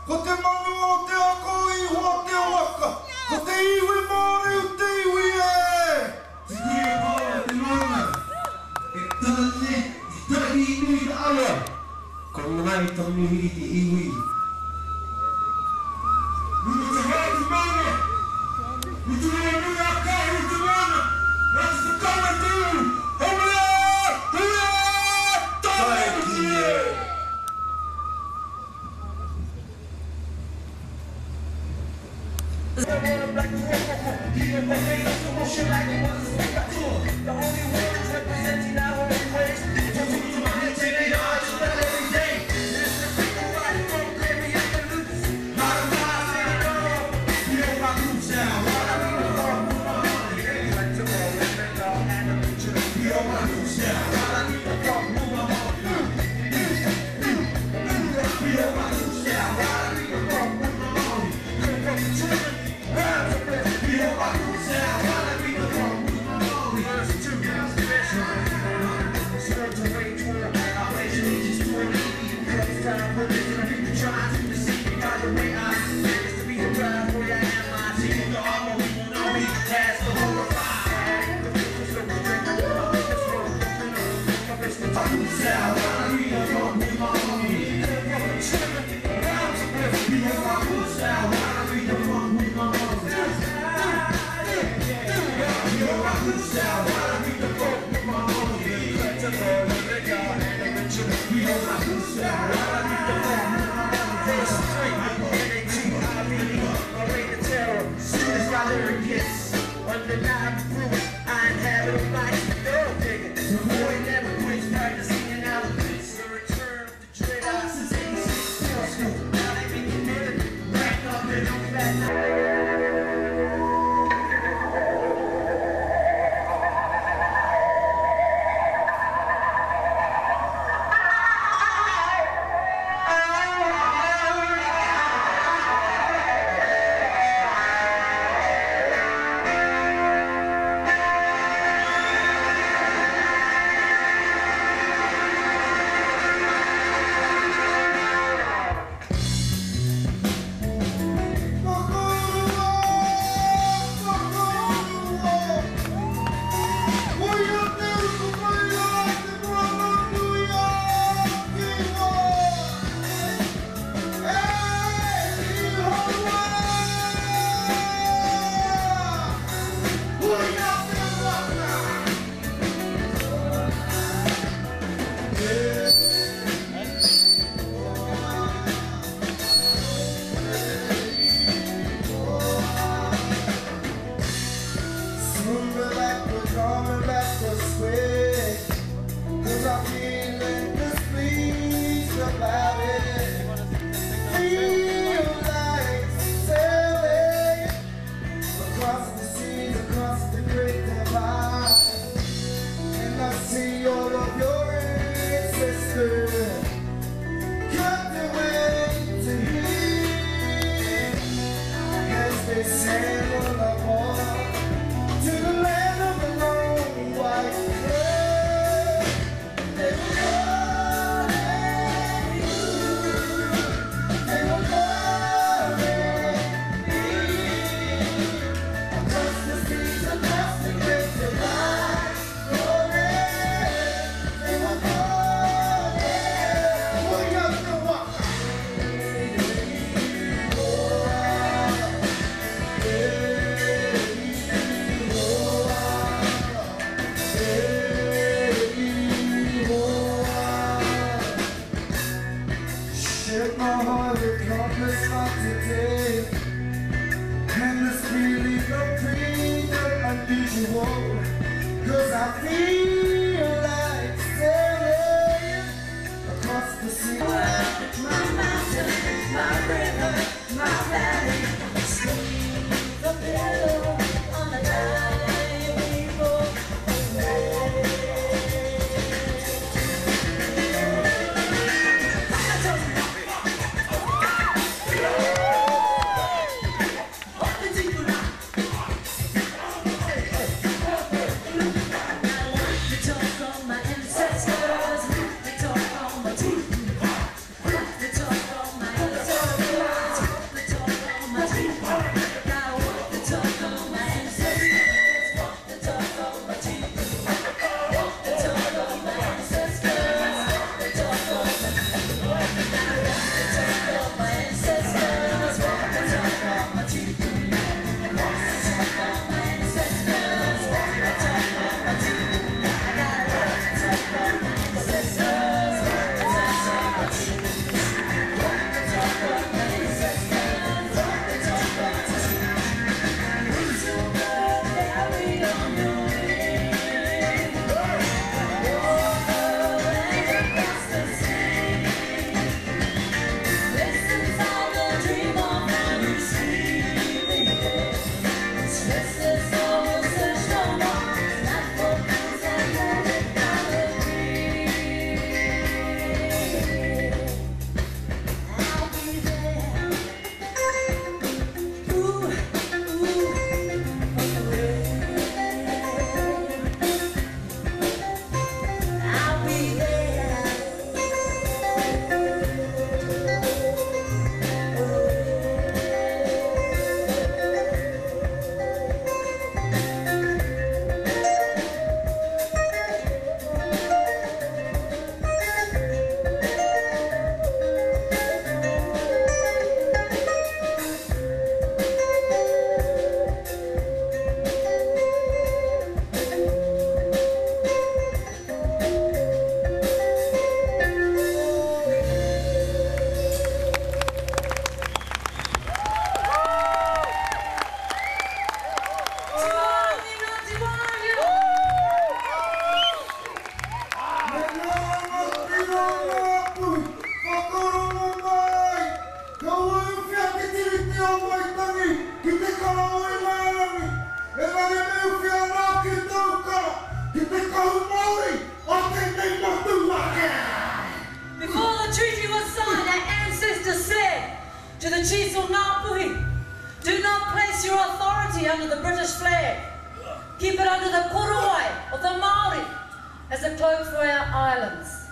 Ko te manu o te ako I hoa te waka. Ko te iwi mōre o te iwi e. Te kuia pāua te maunga. E tāne, te tahi nui te awa. Ko ngai tonu I te iwi. Nuna te hau te maunga. Nutu nua nuna a kāhu te maunga. Nātu te kaua te iwi. Haurea! Haurea! Tāne ki e! The only words representing our own ways. Every day. There's the people riding from Grammy and the Loops. Not a mile in it all. You know my roots now. What I mean, the wrong move on. Like to all the mental and the picture. You know my roots now. What I mean, the wrong move on. You know my roots now. What I mean, the wrong move on. Come from the children. You know my roots now. What I mean, the wrong move on. ki te kara o I Māori, e wane meu whia rā ki tau kara, ki te kahu Māori, o tēnei motu wake. Before the treaty was signed, our ancestors said to the chiefs of Ngāpuhi, do not place your authority under the British flag. Keep it under the korowai of the Māori as a cloak for our islands.